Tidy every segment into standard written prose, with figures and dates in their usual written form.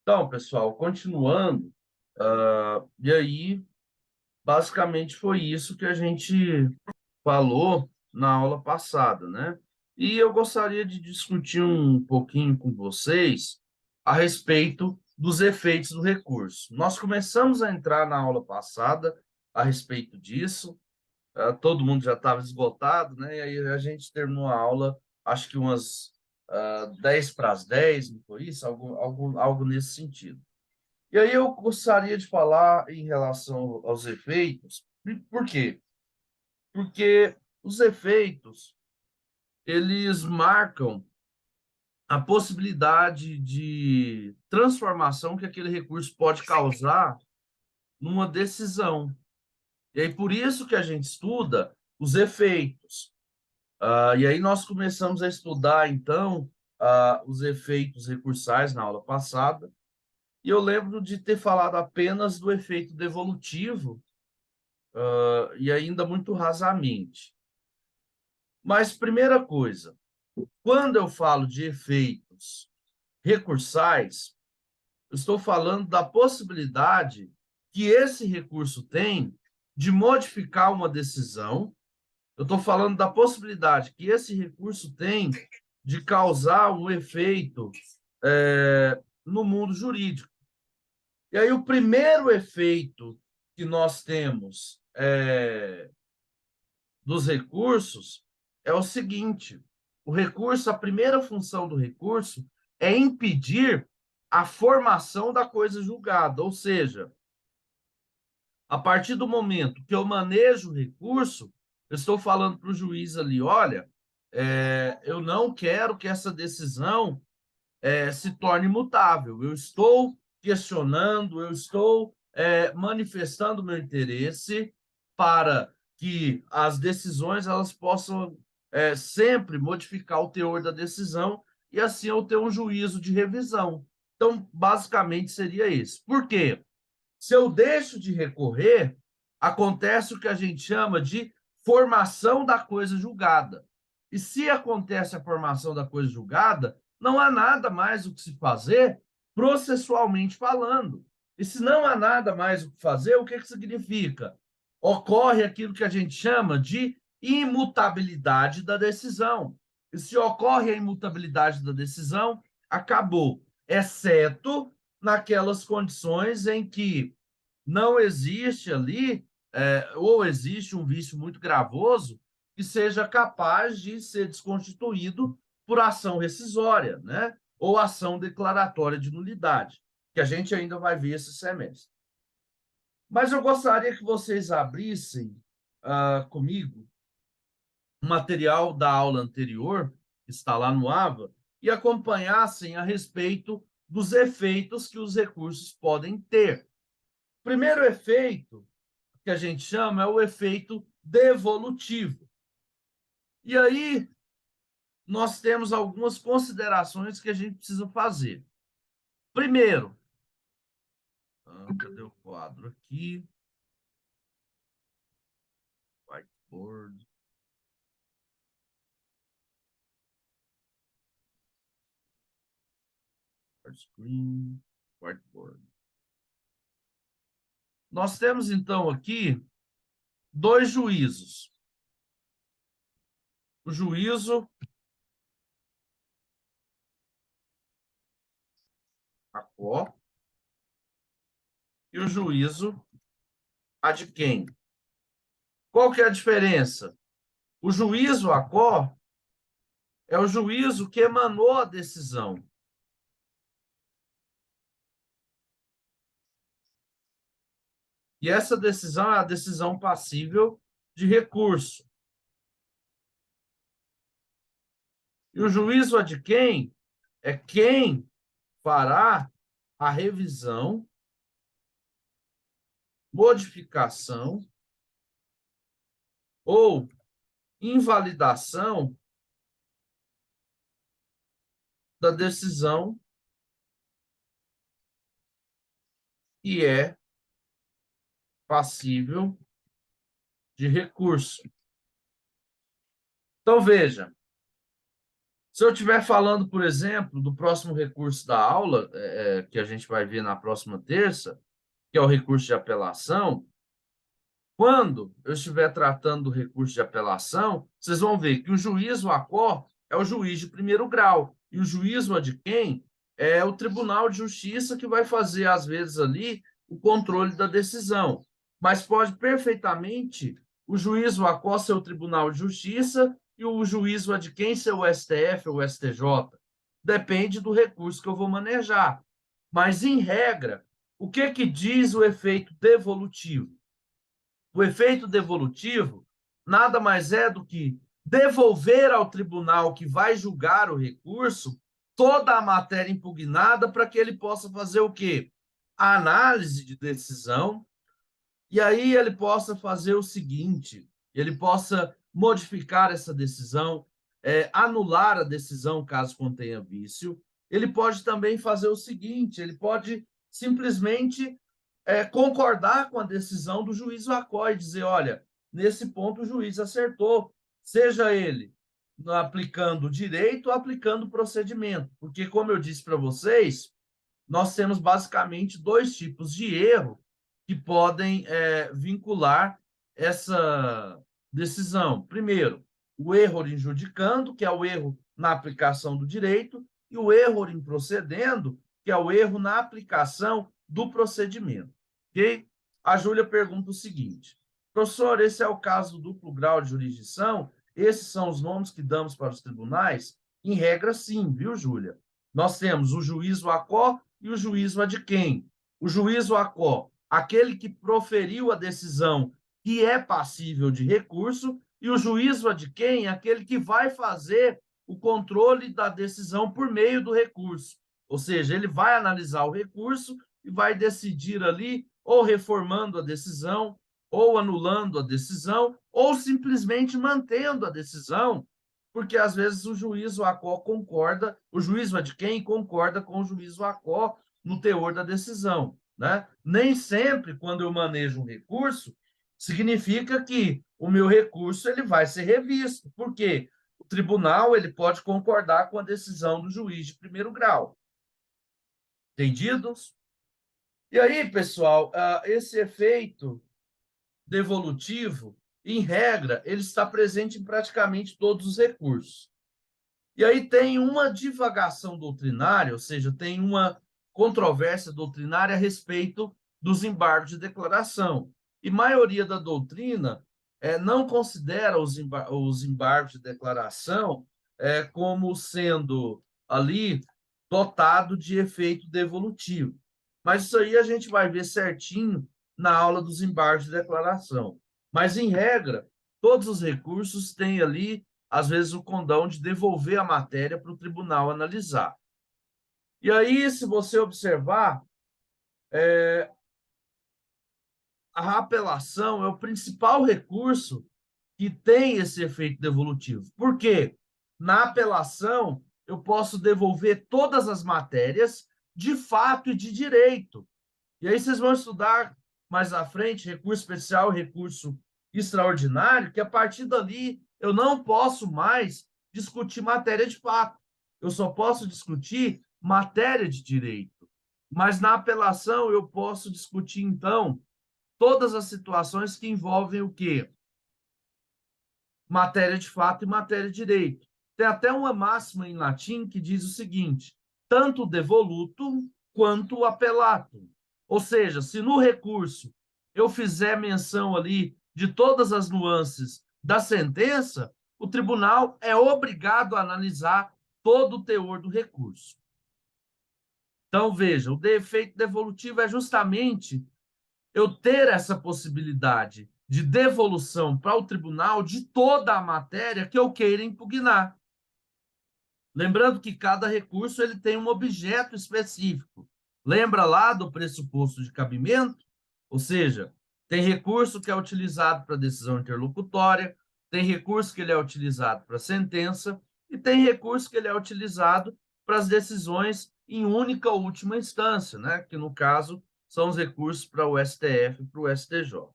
Então, pessoal, continuando, e aí, basicamente foi isso que a gente falou na aula passada, né? E eu gostaria de discutir um pouquinho com vocês a respeito dos efeitos do recurso. Nós começamos a entrar na aula passada a respeito disso, todo mundo já estava esgotado, né? E aí a gente terminou a aula, acho que umas 10 para as 10, não foi isso? Algo nesse sentido. E aí eu gostaria de falar em relação aos efeitos. Por quê? Porque os efeitos, eles marcam a possibilidade de transformação que aquele recurso pode causar numa decisão. E aí por isso que a gente estuda os efeitos. E aí nós começamos a estudar, então, os efeitos recursais na aula passada. E eu lembro de ter falado apenas do efeito devolutivo, e ainda muito rasamente. Mas, primeira coisa, quando eu falo de efeitos recursais, eu estou falando da possibilidade que esse recurso tem de modificar uma decisão. Eu estou falando da possibilidade que esse recurso tem de causar um efeito no mundo jurídico. E aí, o primeiro efeito que nós temos dos recursos é o seguinte: o recurso, a primeira função do recurso é impedir a formação da coisa julgada, ou seja, a partir do momento que eu manejo o recurso, eu estou falando para o juiz ali, olha, eu não quero que essa decisão se torne mutável. Eu estou questionando, eu estou manifestando meu interesse para que as decisões elas possam sempre modificar o teor da decisão e assim eu ter um juízo de revisão. Então, basicamente seria isso. Por quê? Se eu deixo de recorrer, acontece o que a gente chama de formação da coisa julgada. E se acontece a formação da coisa julgada, não há nada mais o que se fazer processualmente falando. E se não há nada mais o que fazer, o que, que significa? Ocorre aquilo que a gente chama de imutabilidade da decisão. E se ocorre a imutabilidade da decisão, acabou. Exceto naquelas condições em que não existe ali, ou existe um vício muito gravoso, que seja capaz de ser desconstituído por ação rescisória, né? Ou ação declaratória de nulidade, que a gente ainda vai ver esse semestre. Mas eu gostaria que vocês abrissem comigo o material da aula anterior, que está lá no AVA, e acompanhassem a respeito dos efeitos que os recursos podem ter. Primeiro efeito que a gente chama é o efeito devolutivo. E aí nós temos algumas considerações que a gente precisa fazer. Primeiro, cadê o quadro aqui? Whiteboard, screen, whiteboard. Nós temos então aqui dois juízos. O juízo Acó e o juízo Adquem. Qual que é a diferença? O juízo Acó é o juízo que emanou a decisão. E essa decisão é a decisão passível de recurso. E o juízo Adquem é quem fará a revisão, modificação ou invalidação da decisão que é passível de recurso. Então, veja, Se eu estiver falando, por exemplo, do próximo recurso da aula, que a gente vai ver na próxima terça, que é o recurso de apelação, quando eu estiver tratando do recurso de apelação, vocês vão ver que o juiz, o ACOR, é o juiz de primeiro grau, e o juiz, o adquém, é o Tribunal de Justiça que vai fazer, às vezes, ali o controle da decisão. Mas pode perfeitamente o juiz, o ACOR, ser o Tribunal de Justiça e o juiz, o adquém, ser o STF ou o STJ. Depende do recurso que eu vou manejar. Mas, em regra, o que diz o efeito devolutivo? O efeito devolutivo nada mais é do que devolver ao tribunal que vai julgar o recurso toda a matéria impugnada para que ele possa fazer o quê? A análise de decisão, e aí ele possa fazer o seguinte: ele possa modificar essa decisão, anular a decisão caso contenha vício. Ele pode também fazer o seguinte: ele pode simplesmente concordar com a decisão do juiz Lacói e dizer, olha, nesse ponto o juiz acertou, seja ele aplicando direito ou aplicando procedimento, porque, como eu disse para vocês, nós temos basicamente dois tipos de erro que podem vincular essa decisão. Primeiro, o erro injudicando, que é o erro na aplicação do direito, e o erro em procedendo, que é o erro na aplicação do procedimento. Ok? A Júlia pergunta o seguinte: professor, esse é o caso do duplo grau de jurisdição? Esses são os nomes que damos para os tribunais? Em regra, sim, viu, Júlia? Nós temos o juízo ACO e o juízo adquém. O juízo ACO, aquele que proferiu a decisão que é passível de recurso, e o juízo adquém, aquele que vai fazer o controle da decisão por meio do recurso. Ou seja, ele vai analisar o recurso e vai decidir ali, ou reformando a decisão, ou anulando a decisão, ou simplesmente mantendo a decisão, porque às vezes o juízo ACO concorda, o juízo adquém concorda com o juízo ACO no teor da decisão, né? Nem sempre, quando eu manejo um recurso, significa que o meu recurso ele vai ser revisto. Por quê? O tribunal ele pode concordar com a decisão do juiz de primeiro grau. Entendidos? E aí, pessoal, esse efeito devolutivo, em regra, ele está presente em praticamente todos os recursos. E aí tem uma divagação doutrinária, ou seja, tem uma controvérsia doutrinária a respeito dos embargos de declaração. E a maioria da doutrina não considera os embargos de declaração como sendo ali dotado de efeito devolutivo. Mas isso aí a gente vai ver certinho na aula dos embargos de declaração. Mas, em regra, todos os recursos têm ali, às vezes, o condão de devolver a matéria para o tribunal analisar. E aí, se você observar, a apelação é o principal recurso que tem esse efeito devolutivo. Por quê? Na apelação, eu posso devolver todas as matérias de fato e de direito. E aí vocês vão estudar mais à frente recurso especial e recurso extraordinário, que a partir dali eu não posso mais discutir matéria de fato. Eu só posso discutir matéria de direito. Mas na apelação eu posso discutir, então, todas as situações que envolvem o quê? Matéria de fato e matéria de direito. Tem até uma máxima em latim que diz o seguinte: tanto devoluto quanto apelato. Ou seja, se no recurso eu fizer menção ali de todas as nuances da sentença, o tribunal é obrigado a analisar todo o teor do recurso. Então, veja, o defeito devolutivo é justamente eu ter essa possibilidade de devolução para o tribunal de toda a matéria que eu queira impugnar. Lembrando que cada recurso ele tem um objeto específico. Lembra lá do pressuposto de cabimento? Ou seja, tem recurso que é utilizado para decisão interlocutória, tem recurso que ele é utilizado para sentença e tem recurso que ele é utilizado para as decisões em única ou última instância, né? Que no caso são os recursos para o STF e para o STJ.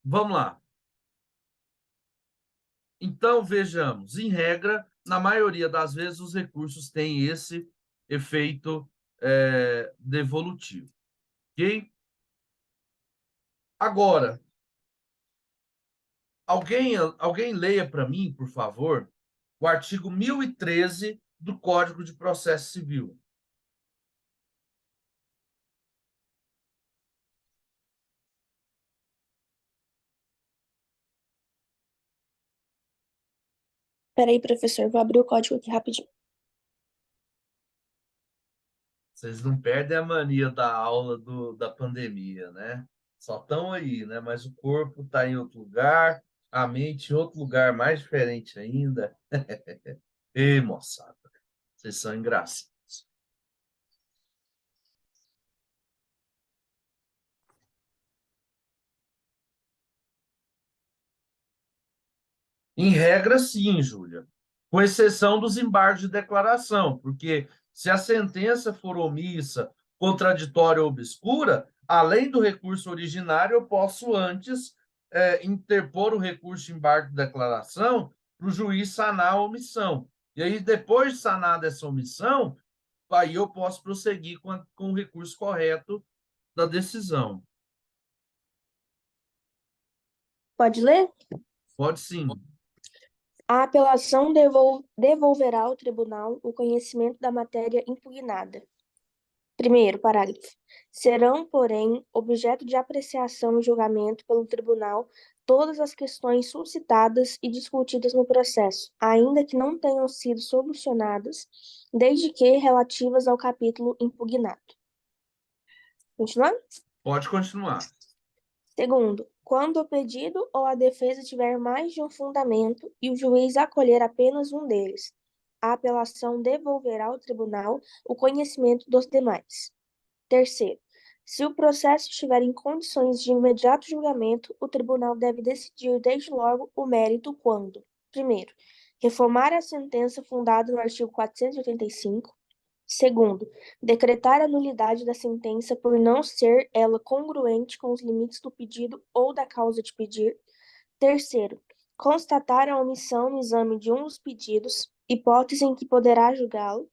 Vamos lá. Então, vejamos, em regra, na maioria das vezes, os recursos têm esse efeito devolutivo. Ok? Agora, alguém leia para mim, por favor, o artigo 1013 do Código de Processo Civil. Peraí, professor, vou abrir o código aqui rapidinho. Vocês não perdem a mania da aula da pandemia, né? Só estão aí, né? Mas o corpo está em outro lugar, a mente em outro lugar mais diferente ainda. Ei, moçada, vocês são engraçados. Em regra, sim, Júlia, com exceção dos embargos de declaração, porque se a sentença for omissa, contraditória ou obscura, além do recurso originário, eu posso antes interpor o recurso de embargo de declaração para o juiz sanar a omissão. E aí, depois de sanada essa omissão, aí eu posso prosseguir com o recurso correto da decisão. Pode ler? Pode sim. A apelação devolverá ao tribunal o conhecimento da matéria impugnada. Primeiro, parágrafo. Serão, porém, objeto de apreciação e julgamento pelo tribunal todas as questões suscitadas e discutidas no processo, ainda que não tenham sido solucionadas, desde que relativas ao capítulo impugnado. Continuando? Pode continuar. Segundo, quando o pedido ou a defesa tiver mais de um fundamento e o juiz acolher apenas um deles, a apelação devolverá ao tribunal o conhecimento dos demais. Terceiro, se o processo estiver em condições de imediato julgamento, o tribunal deve decidir desde logo o mérito quando: primeiro, reformar a sentença fundada no artigo 485. Segundo, decretar a nulidade da sentença por não ser ela congruente com os limites do pedido ou da causa de pedir. Terceiro, constatar a omissão no exame de um dos pedidos, hipótese em que poderá julgá-lo.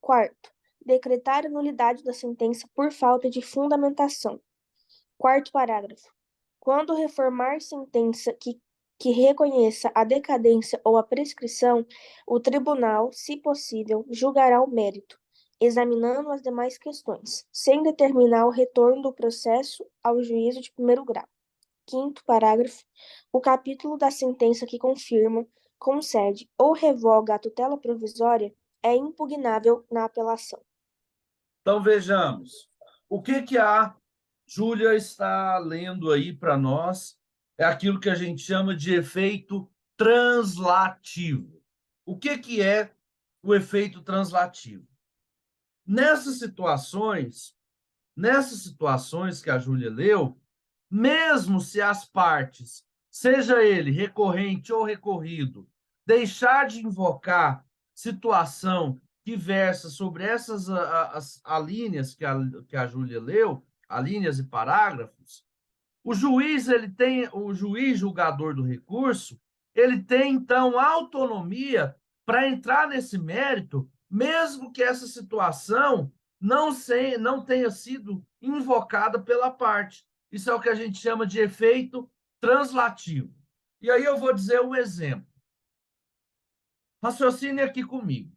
Quarto, decretar a nulidade da sentença por falta de fundamentação. Quarto parágrafo. Quando reformar sentença que reconheça a decadência ou a prescrição, o tribunal, se possível, julgará o mérito, examinando as demais questões, sem determinar o retorno do processo ao juízo de primeiro grau. Quinto parágrafo. O capítulo da sentença que confirma, concede ou revoga a tutela provisória é impugnável na apelação. Então, vejamos. O que a Júlia está lendo aí para nós é aquilo que a gente chama de efeito translativo. O que é o efeito translativo? Nessas situações que a Júlia leu, mesmo se as partes, seja ele recorrente ou recorrido, deixar de invocar situação que versa sobre essas as alíneas que a Júlia leu, alíneas e parágrafos, o juiz julgador do recurso, ele tem então autonomia para entrar nesse mérito, mesmo que essa situação não tenha sido invocada pela parte. Isso é o que a gente chama de efeito translativo. E aí eu vou dizer um exemplo. Raciocine aqui comigo.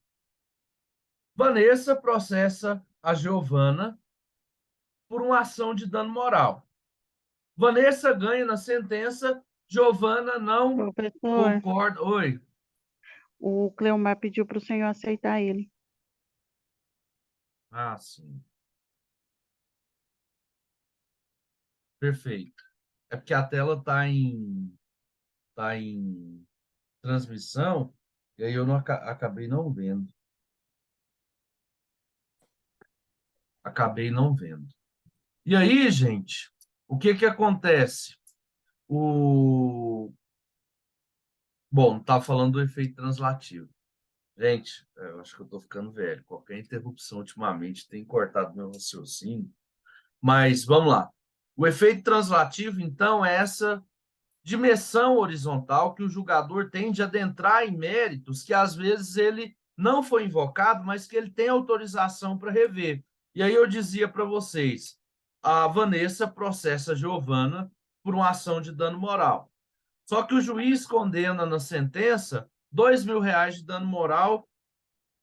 Vanessa processa a Giovana por uma ação de dano moral. Vanessa ganha na sentença, Giovana não Professor, concorda. Oi. o Cleomar pediu para o senhor aceitar ele. Ah, sim. Perfeito. É porque a tela tá em transmissão, e aí eu não acabei não vendo. Acabei não vendo. E aí, gente, o que acontece? O Bom, tá falando do efeito translativo. Gente, eu acho que eu tô ficando velho. Qualquer interrupção ultimamente tem cortado meu raciocínio. Mas vamos lá. O efeito translativo, então, é essa dimensão horizontal, que o julgador tem de adentrar em méritos que, às vezes, ele não foi invocado, mas que ele tem autorização para rever. E aí eu dizia para vocês, a Vanessa processa a Giovana por uma ação de dano moral. Só que o juiz condena na sentença R$ 2.000 de dano moral,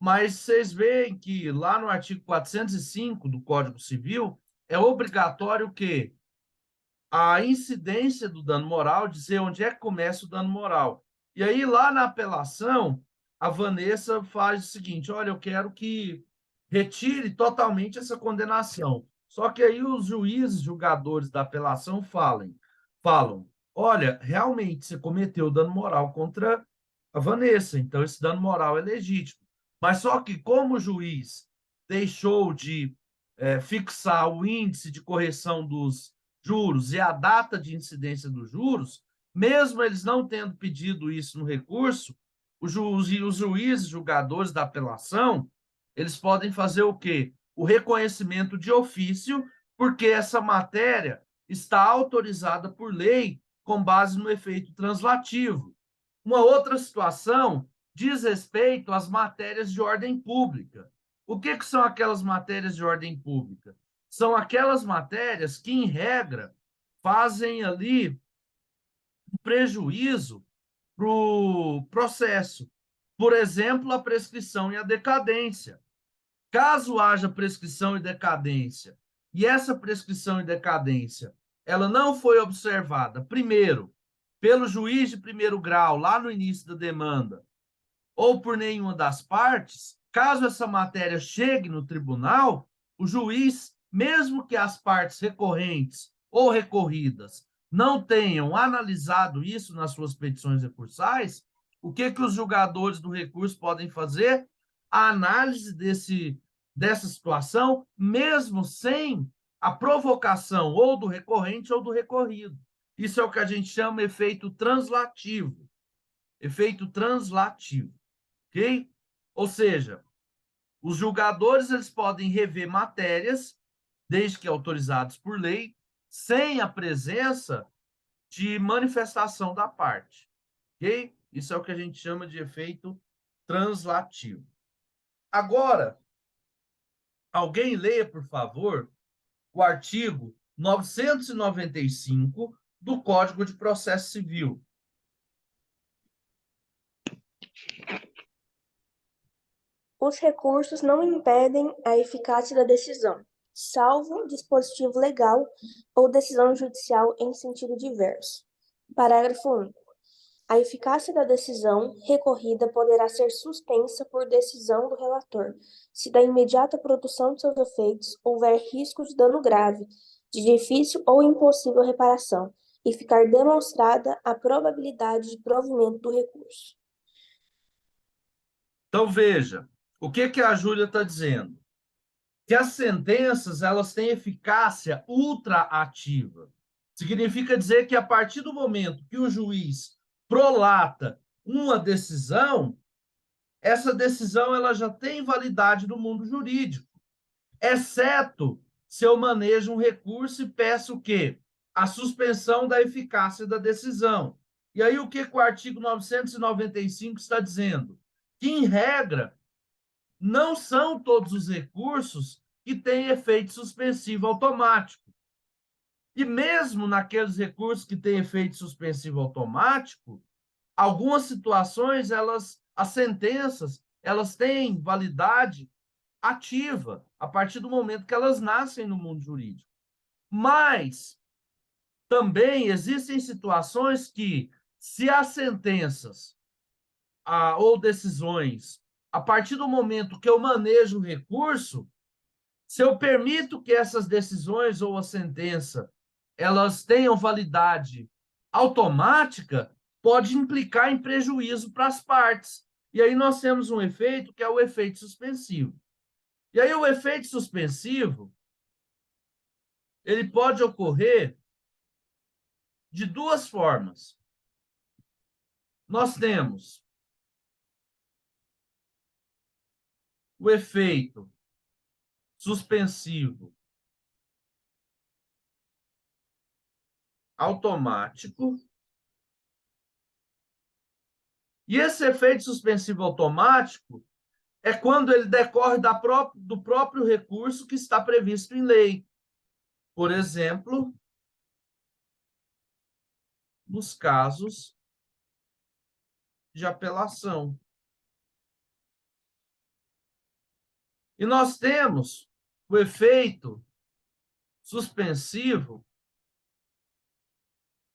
mas vocês veem que lá no artigo 405 do Código Civil é obrigatório que a incidência do dano moral, dizer onde é que começa o dano moral. E aí, lá na apelação, a Vanessa faz o seguinte: olha, eu quero que retire totalmente essa condenação. Só que aí os juízes, julgadores da apelação falam: olha, realmente você cometeu dano moral contra a Vanessa, então esse dano moral é legítimo. Mas só que, como o juiz deixou de fixar o índice de correção dos juros e a data de incidência dos juros, mesmo eles não tendo pedido isso no recurso, os juízes, julgadores da apelação, eles podem fazer o quê? O reconhecimento de ofício, porque essa matéria está autorizada por lei com base no efeito translativo. Uma outra situação diz respeito às matérias de ordem pública. O que são aquelas matérias de ordem pública? São aquelas matérias que, em regra, fazem ali um prejuízo para o processo. Por exemplo, a prescrição e a decadência. Caso haja prescrição e decadência, e essa prescrição e decadência ela não foi observada, primeiro, pelo juiz de primeiro grau, lá no início da demanda, ou por nenhuma das partes, caso essa matéria chegue no tribunal, o juiz, mesmo que as partes recorrentes ou recorridas não tenham analisado isso nas suas petições recursais, o que os julgadores do recurso podem fazer? A análise dessa situação, mesmo sem a provocação ou do recorrente ou do recorrido. Isso é o que a gente chama efeito translativo. Efeito translativo. Ok? Ou seja, os julgadores eles podem rever matérias, desde que autorizados por lei, sem a presença de manifestação da parte. Ok? Isso é o que a gente chama de efeito translativo. Agora, alguém leia, por favor, o artigo 995 do Código de Processo Civil. Os recursos não impedem a eficácia da decisão, salvo dispositivo legal ou decisão judicial em sentido diverso. Parágrafo único. A eficácia da decisão recorrida poderá ser suspensa por decisão do relator, se da imediata produção de seus efeitos houver risco de dano grave, de difícil ou impossível reparação, e ficar demonstrada a probabilidade de provimento do recurso. Então, veja, o que a Júlia está dizendo? Que as sentenças elas têm eficácia ultraativa. Significa dizer que a partir do momento que o juiz prolata uma decisão, essa decisão ela já tem validade no mundo jurídico, exceto se eu manejo um recurso e peço o quê? A suspensão da eficácia da decisão. E aí o que o artigo 995 está dizendo? Que, em regra, não são todos os recursos que têm efeito suspensivo automático. E mesmo naqueles recursos que têm efeito suspensivo automático, algumas situações, as sentenças, elas têm validade ativa a partir do momento que elas nascem no mundo jurídico. Mas também existem situações que, se as sentenças ou decisões, a partir do momento que eu manejo o recurso, se eu permito que essas decisões ou a sentença elas tenham validade automática, pode implicar em prejuízo para as partes. E aí nós temos um efeito que é o efeito suspensivo. E aí o efeito suspensivo, ele pode ocorrer de duas formas. Nós temos o efeito suspensivo automático E esse efeito suspensivo automático é quando ele decorre do próprio recurso que está previsto em lei. Por exemplo, nos casos de apelação. E nós temos o efeito suspensivo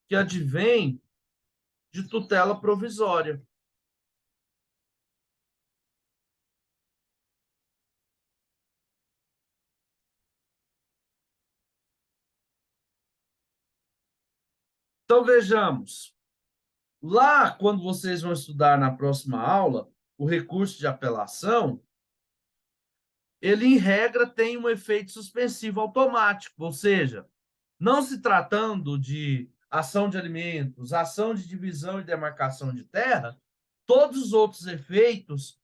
que advém de tutela provisória. Então, vejamos. Lá, quando vocês vão estudar na próxima aula, o recurso de apelação, ele, em regra, tem um efeito suspensivo automático, ou seja, não se tratando de ação de alimentos, ação de divisão e demarcação de terra, todos os outros efeitos,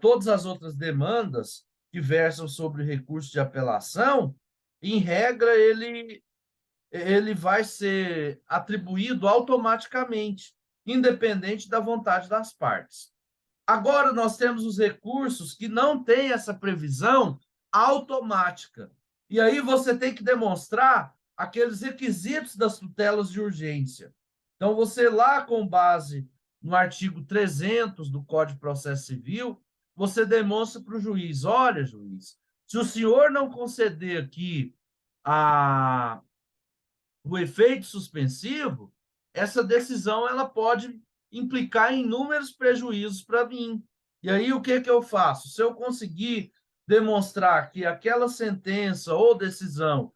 todas as outras demandas que versam sobre recurso de apelação, em regra, ele vai ser atribuído automaticamente, independente da vontade das partes. Agora, nós temos os recursos que não têm essa previsão automática. E aí você tem que demonstrar aqueles requisitos das tutelas de urgência. Então, você lá, com base no artigo 300 do Código de Processo Civil, você demonstra para o juiz: olha, juiz, se o senhor não conceder aqui o efeito suspensivo, essa decisão ela pode implicar em inúmeros prejuízos para mim. E aí, o que eu faço? Se eu conseguir demonstrar que aquela sentença ou decisão,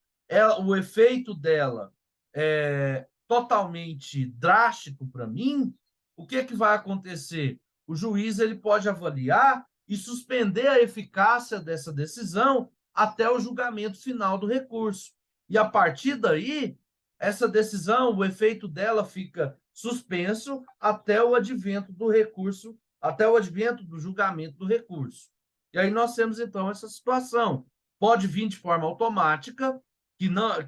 o efeito dela é totalmente drástico para mim, o que vai acontecer? O juiz ele pode avaliar e suspender a eficácia dessa decisão até o julgamento final do recurso. E a partir daí, essa decisão, o efeito dela fica suspenso até o advento do recurso, até o advento do julgamento do recurso. E aí nós temos, então, essa situação. Pode vir de forma automática,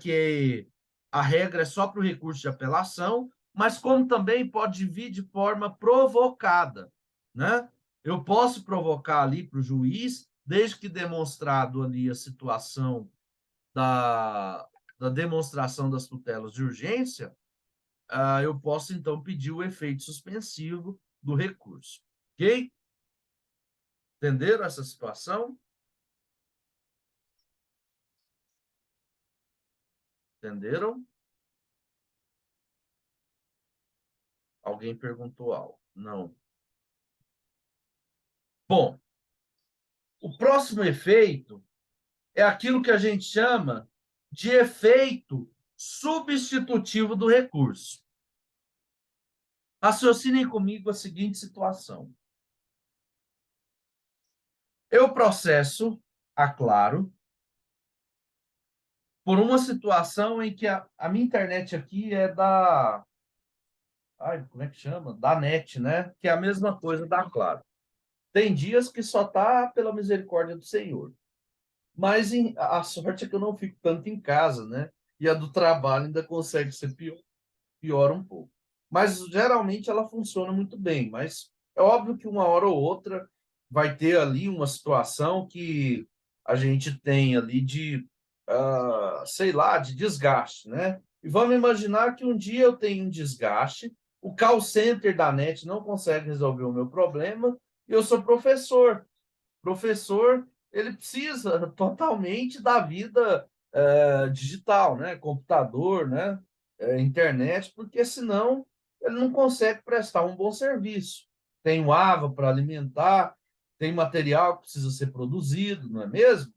que a regra é só para o recurso de apelação, mas como também pode vir de forma provocada, né? Eu posso provocar ali para o juiz, desde que demonstrado ali a situação da, da demonstração das tutelas de urgência, eu posso, então, pedir o efeito suspensivo do recurso. Ok? Entenderam essa situação? Entenderam? Alguém perguntou algo? Não. Bom, o próximo efeito é aquilo que a gente chama de efeito substitutivo do recurso. Raciocinem comigo a seguinte situação. Eu processo a Claro por uma situação em que a minha internet aqui é da... Ai, como é que chama? Da NET, né? Que é a mesma coisa da Claro. Tem dias que só tá pela misericórdia do Senhor. Mas a sorte é que eu não fico tanto em casa, né? E a do trabalho ainda consegue ser pior um pouco. Mas geralmente ela funciona muito bem. Mas é óbvio que uma hora ou outra vai ter ali uma situação que a gente tem ali de, sei lá, de desgaste, né? E vamos imaginar que um dia eu tenho um desgaste, o call center da NET não consegue resolver o meu problema, e eu sou professor. Professor, ele precisa totalmente da vida digital, né? Computador, né? Internet, porque senão ele não consegue prestar um bom serviço. Tem o AVA para alimentar, tem material que precisa ser produzido, não é mesmo?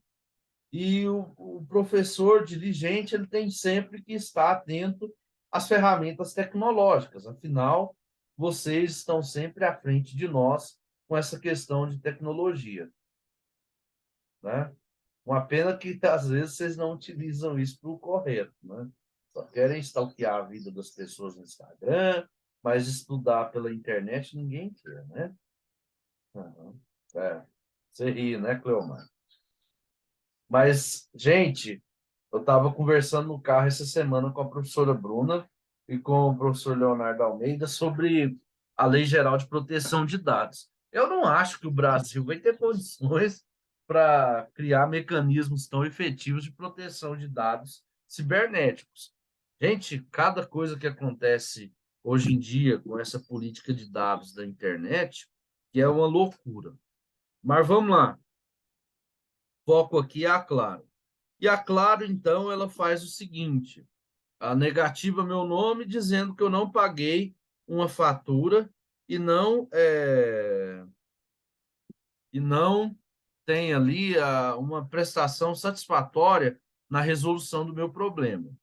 E o professor diligente ele tem sempre que estar atento às ferramentas tecnológicas. Afinal, vocês estão sempre à frente de nós com essa questão de tecnologia, né? Uma pena que às vezes vocês não utilizam isso para o correto, né? Só querem stalkear a vida das pessoas no Instagram, mas estudar pela internet ninguém quer, né? Uhum. Você ri, né, Cleomar? Mas, gente, eu estava conversando no carro essa semana com a professora Bruna e com o professor Leonardo Almeida sobre a Lei Geral de Proteção de Dados. Eu não acho que o Brasil vai ter condições para criar mecanismos tão efetivos de proteção de dados cibernéticos. Gente, cada coisa que acontece hoje em dia com essa política de dados da internet, que é uma loucura. Mas vamos lá. Foco aqui é a Claro. E a Claro, então, ela faz o seguinte: a negativa meu nome, dizendo que eu não paguei uma fatura e não tem ali uma prestação satisfatória na resolução do meu problema.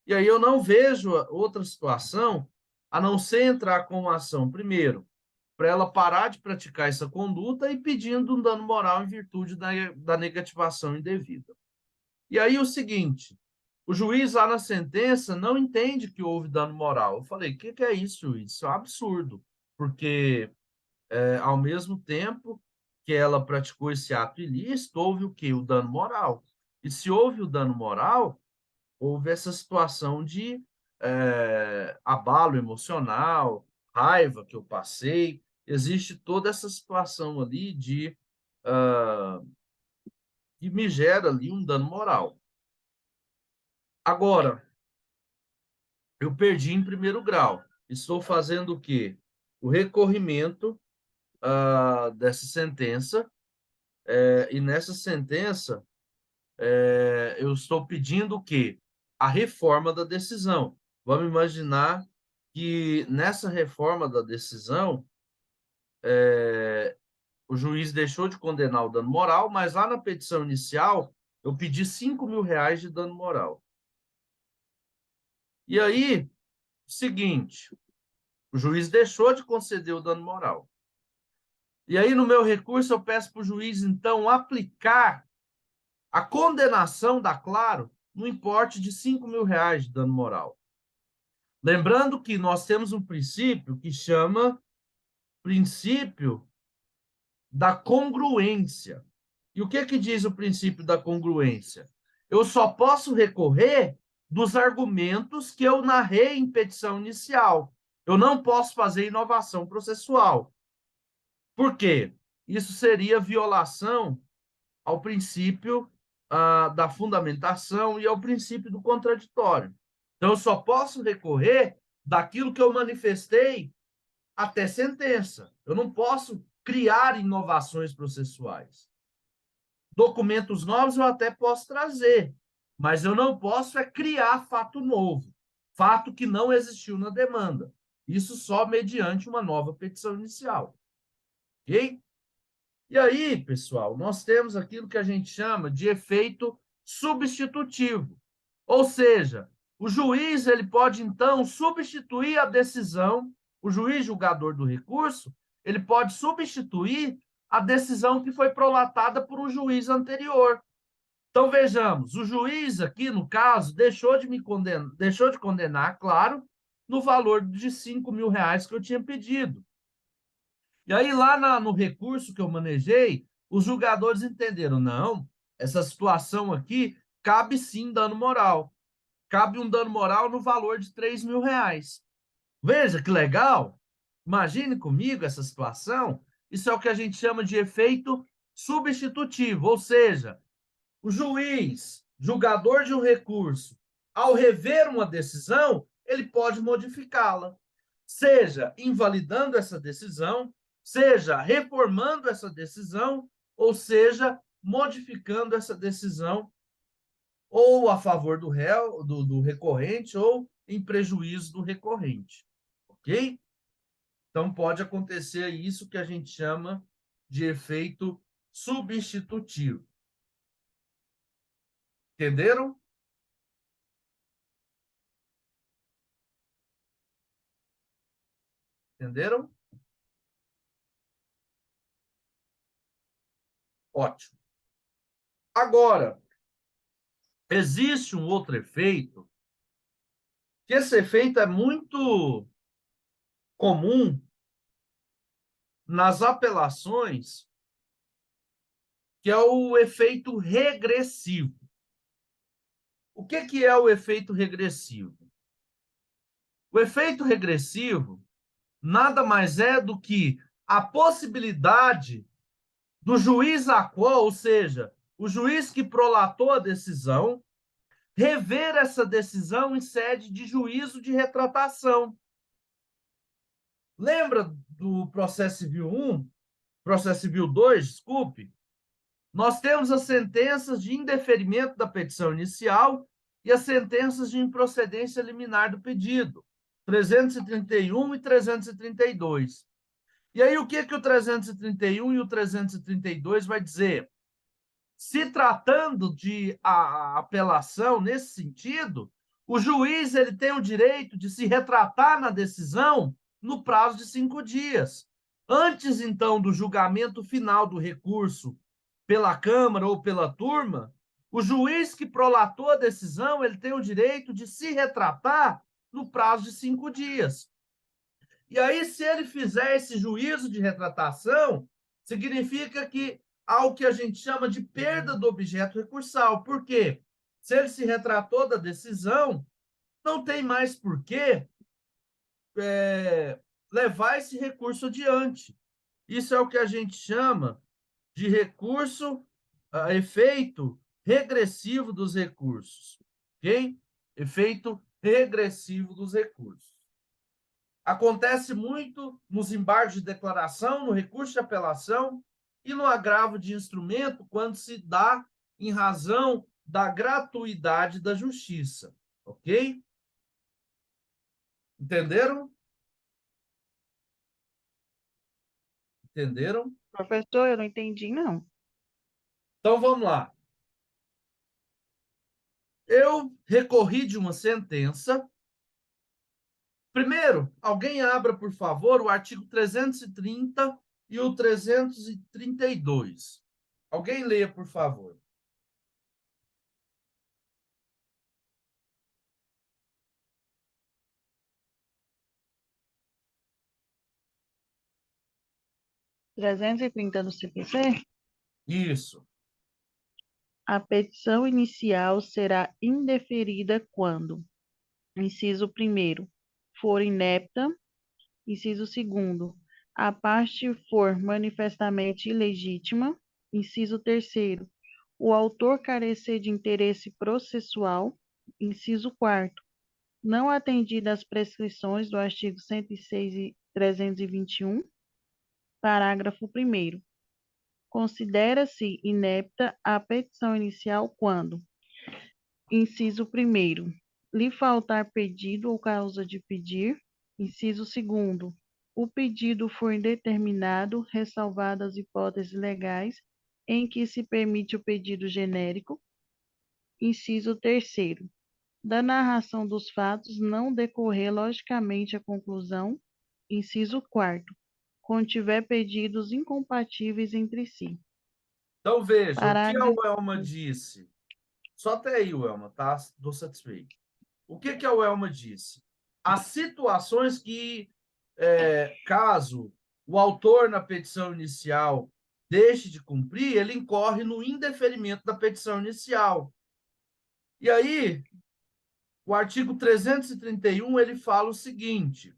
E aí eu não vejo outra situação a não ser entrar com uma ação, primeiro, para ela parar de praticar essa conduta e pedindo um dano moral em virtude da negativação indevida. E aí o seguinte, o juiz lá na sentença não entende que houve dano moral. Eu falei, o que é isso, juiz? Isso é um absurdo, porque ao mesmo tempo que ela praticou esse ato ilícito, houve o quê? O dano moral. E se houve o dano moral, houve essa situação de abalo emocional, raiva que eu passei, existe toda essa situação ali que me gera ali um dano moral. Agora, eu perdi em primeiro grau. Estou fazendo o quê? O recorrimento dessa sentença, e nessa sentença eu estou pedindo o quê? A reforma da decisão. Vamos imaginar que nessa reforma da decisão, o juiz deixou de condenar o dano moral, mas lá na petição inicial eu pedi R$ 5.000 de dano moral. E aí, seguinte, o juiz deixou de conceder o dano moral. E aí, no meu recurso, eu peço para o juiz, então, aplicar a condenação da Claro no importe de R$ 5.000 de dano moral. Lembrando que nós temos um princípio que chama princípio da congruência. E o que diz o princípio da congruência? Eu só posso recorrer dos argumentos que eu narrei em petição inicial. Eu não posso fazer inovação processual. Por quê? Isso seria violação ao princípio da fundamentação e ao princípio do contraditório. Então, eu só posso recorrer daquilo que eu manifestei até sentença. Eu não posso criar inovações processuais. Documentos novos eu até posso trazer, mas eu não posso criar fato novo, fato que não existiu na demanda. Isso só mediante uma nova petição inicial. Ok? E aí, pessoal, nós temos aquilo que a gente chama de efeito substitutivo. Ou seja, o juiz ele pode, então, substituir a decisão, o juiz julgador do recurso, ele pode substituir a decisão que foi prolatada por um juiz anterior. Então, vejamos, o juiz aqui, no caso, deixou de condenar, claro, no valor de R$ 5.000 que eu tinha pedido. E aí, lá no recurso que eu manejei, os julgadores entenderam, não, essa situação aqui cabe sim dano moral. Cabe um dano moral no valor de R$ 3.000. Veja que legal. Imagine comigo essa situação. Isso é o que a gente chama de efeito substitutivo, ou seja, o juiz, julgador de um recurso, ao rever uma decisão, ele pode modificá-la, seja invalidando essa decisão, seja reformando essa decisão, ou seja, modificando essa decisão ou a favor do réu, do recorrente, ou em prejuízo do recorrente. Ok? Então, pode acontecer isso que a gente chama de efeito substitutivo. Entenderam? Entenderam? Ótimo. Agora, existe um outro efeito, que esse efeito é muito comum nas apelações, que é o efeito regressivo. O que é o efeito regressivo? O efeito regressivo nada mais é do que a possibilidade do juiz aquol, ou seja, o juiz que prolatou a decisão, rever essa decisão em sede de juízo de retratação. Lembra do processo civil 1, processo civil 2, desculpe? Nós temos as sentenças de indeferimento da petição inicial e as sentenças de improcedência liminar do pedido, 331 e 332. E aí, o que o 331 e o 332 vai dizer? Se tratando de apelação nesse sentido, o juiz ele tem o direito de se retratar na decisão no prazo de 5 dias. Antes, então, do julgamento final do recurso pela Câmara ou pela turma, o juiz que prolatou a decisão ele tem o direito de se retratar no prazo de 5 dias. E aí, se ele fizer esse juízo de retratação, significa que há o que a gente chama de perda do objeto recursal. Por quê? Se ele se retratou da decisão, não tem mais por que levar esse recurso adiante. Isso é o que a gente chama de recurso a efeito regressivo dos recursos. Ok? Efeito regressivo dos recursos. Acontece muito nos embargos de declaração, no recurso de apelação e no agravo de instrumento, quando se dá em razão da gratuidade da justiça. Ok? Entenderam? Entenderam? Professor, eu não entendi, não. Então vamos lá. Eu recorri de uma sentença. Primeiro, alguém abra, por favor, o artigo 330 e o 332. Alguém leia, por favor. Trezentos e trinta do CPC, Isso. a petição inicial será indeferida quando, inciso 1º, for inepta, inciso 2º, a parte for manifestamente ilegítima, inciso 3º, o autor carecer de interesse processual, inciso 4º, não atendidas as prescrições do artigo 106 e 321, parágrafo 1º. Considera-se inepta a petição inicial quando, inciso 1º, lhe faltar pedido ou causa de pedir, inciso 2º, o pedido for indeterminado, ressalvadas as hipóteses legais em que se permite o pedido genérico, inciso 3º, da narração dos fatos não decorrer logicamente a conclusão, inciso 4º, contiver pedidos incompatíveis entre si. Então, veja, o que a Parágrafo. Welma disse? Só até aí, Welma, tá? Estou satisfeito. O que a Welma disse? As situações que, caso o autor na petição inicial deixe de cumprir, ele incorre no indeferimento da petição inicial. E aí, o artigo 331, ele fala o seguinte: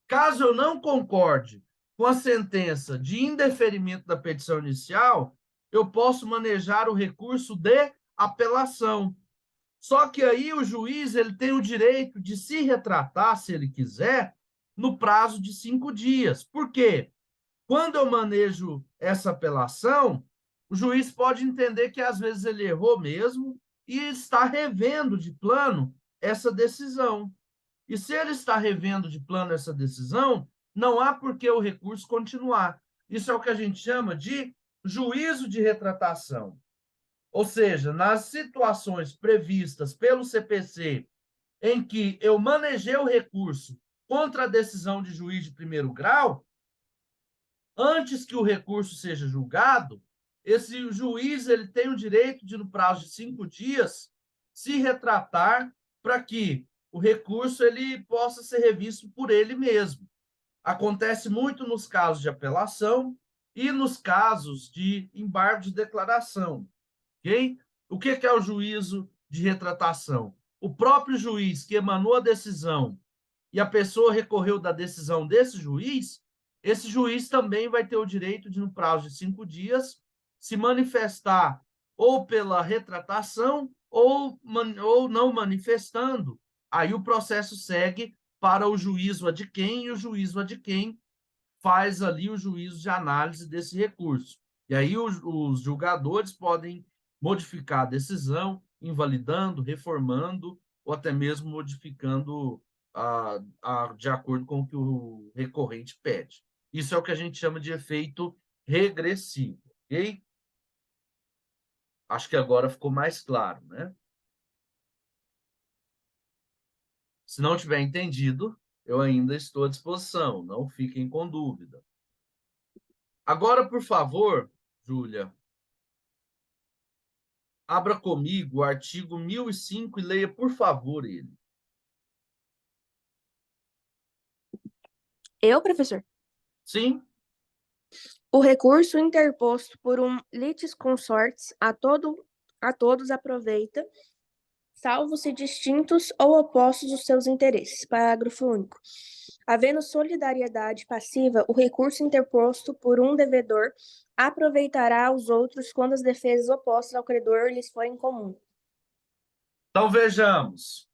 caso eu não concorde com a sentença de indeferimento da petição inicial, eu posso manejar o recurso de apelação. Só que aí o juiz ele tem o direito de se retratar, se ele quiser, no prazo de 5 dias. Por quê? Quando eu manejo essa apelação, o juiz pode entender que às vezes ele errou mesmo e está revendo de plano essa decisão. E se ele está revendo de plano essa decisão, não há por que o recurso continuar. Isso é o que a gente chama de juízo de retratação. Ou seja, nas situações previstas pelo CPC em que eu manejei o recurso contra a decisão de juiz de primeiro grau, antes que o recurso seja julgado, esse juiz ele tem o direito de, no prazo de 5 dias, se retratar para que o recurso ele possa ser revisto por ele mesmo. Acontece muito nos casos de apelação e nos casos de embargo de declaração. Okay? O que é o juízo de retratação? O próprio juiz que emanou a decisão e a pessoa recorreu da decisão desse juiz, esse juiz também vai ter o direito de, no prazo de 5 dias, se manifestar ou pela retratação ou não manifestando. Aí o processo segue para o juízo ad quem, e o juízo ad quem faz ali o juízo de análise desse recurso. E aí os julgadores podem modificar a decisão, invalidando, reformando, ou até mesmo modificando de acordo com o que o recorrente pede. Isso é o que a gente chama de efeito regressivo, ok? Acho que agora ficou mais claro, né? Se não tiver entendido, eu ainda estou à disposição, não fiquem com dúvida. Agora, por favor, Júlia, abra comigo o artigo 1005 e leia, por favor, ele. Eu, professor? Sim? O recurso interposto por um litisconsortes a todos aproveita, salvo se distintos ou opostos os seus interesses. Parágrafo único. Havendo solidariedade passiva, o recurso interposto por um devedor aproveitará os outros quando as defesas opostas ao credor lhes forem comum. Então, vejamos.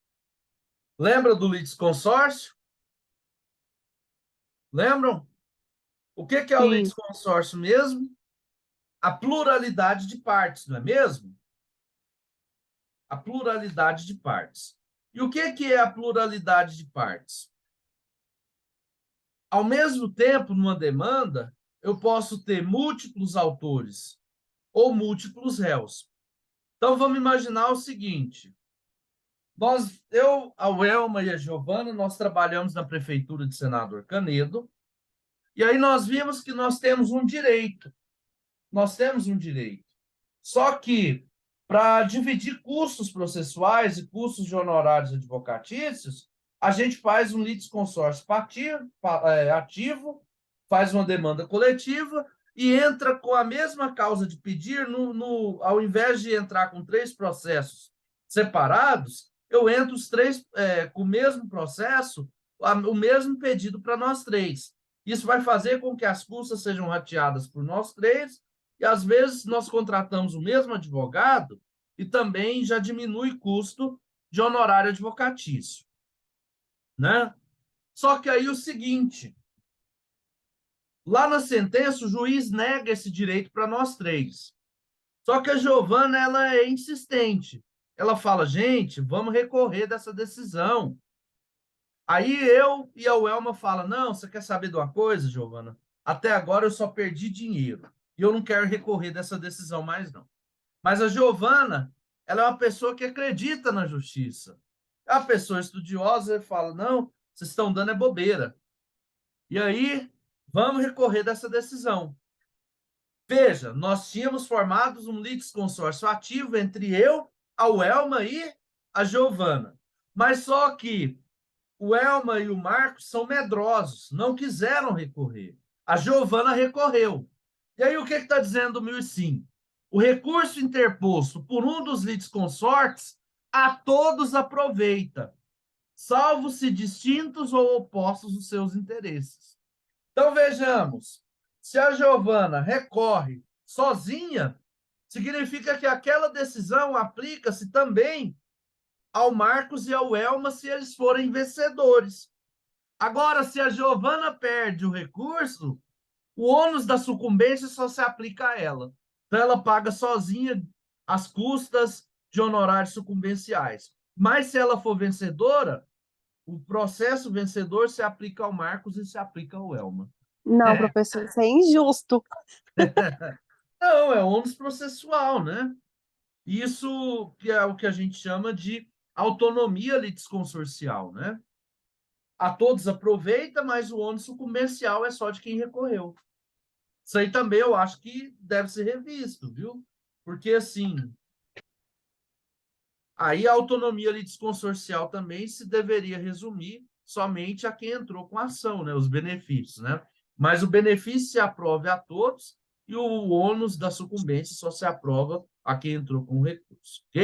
Lembra do litisconsórcio? Lembram? O que é o Sim. litisconsórcio mesmo? A pluralidade de partes, não é mesmo? A pluralidade de partes. E o que é a pluralidade de partes? Ao mesmo tempo, numa demanda, eu posso ter múltiplos autores ou múltiplos réus. Então, vamos imaginar o seguinte. Eu, a Welma e a Giovana, nós trabalhamos na prefeitura de Senador Canedo, e aí nós vimos que nós temos um direito. Nós temos um direito. Só que, para dividir custos processuais e custos de honorários advocatícios, a gente faz um litisconsórcio ativo, faz uma demanda coletiva e entra com a mesma causa de pedir, ao invés de entrar com 3 processos separados, eu entro os 3 com o mesmo processo, o mesmo pedido para nós 3. Isso vai fazer com que as custas sejam rateadas por nós 3, e às vezes nós contratamos o mesmo advogado e também já diminui custo de honorário advocatício, né? Só que aí o seguinte, lá na sentença o juiz nega esse direito para nós 3. Só que a Giovana, ela é insistente. Ela fala, gente, vamos recorrer dessa decisão. Aí eu e a Welma falam, não, você quer saber de uma coisa, Giovana? Até agora eu só perdi dinheiro. E eu não quero recorrer dessa decisão mais, não. Mas a Giovana, ela é uma pessoa que acredita na justiça. É uma pessoa estudiosa e fala, não, vocês estão dando é bobeira. E aí, vamos recorrer dessa decisão. Veja, nós tínhamos formado um litisconsórcio ativo entre eu, a Welma e a Giovana. Mas só que o Elma e o Marcos são medrosos, não quiseram recorrer. A Giovana recorreu. E aí o que está dizendo o 1005? O recurso interposto por um dos litisconsortes a todos aproveita, salvo se distintos ou opostos os seus interesses. Então vejamos, se a Giovana recorre sozinha, significa que aquela decisão aplica-se também ao Marcos e ao Elma se eles forem vencedores. Agora, se a Giovana perde o recurso, o ônus da sucumbência só se aplica a ela. Então, ela paga sozinha as custas de honorários sucumbenciais. Mas, se ela for vencedora, o processo vencedor se aplica ao Marcos e se aplica ao Elma. Não, professor, isso é injusto. Não, é ônus processual, né? Isso que é o que a gente chama de autonomia litisconsorcial, né? A todos aproveita, mas o ônus sucumbencial é só de quem recorreu. Isso aí também eu acho que deve ser revisto, viu? Porque, assim, aí a autonomia litisconsorcial também se deveria resumir somente a quem entrou com a ação, né? Os benefícios, né? Mas o benefício se aprova a todos e o ônus da sucumbência só se aprova a quem entrou com o recurso, ok?